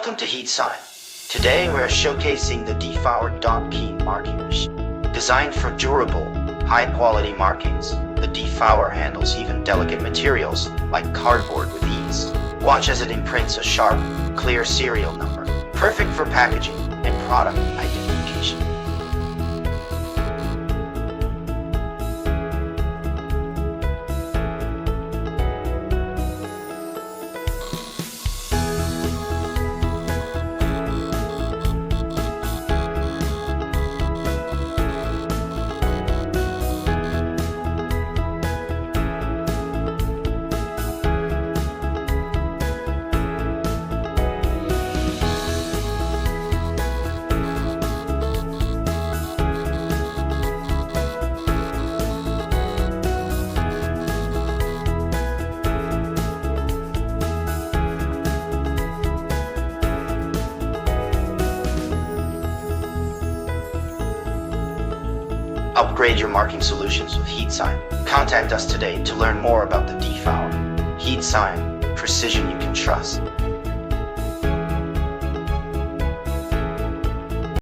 Welcome to HeatSign. Today we're showcasing the D04 Peen marking machine. Designed for durable, high-quality markings, the D04 handles even delicate materials like cardboard with ease. Watch as it imprints a sharp, clear serial number, perfect for packaging and product identification. Upgrade your marking solutions with HeatSign. Contact us today to learn more about the D04. HeatSign, precision you can trust.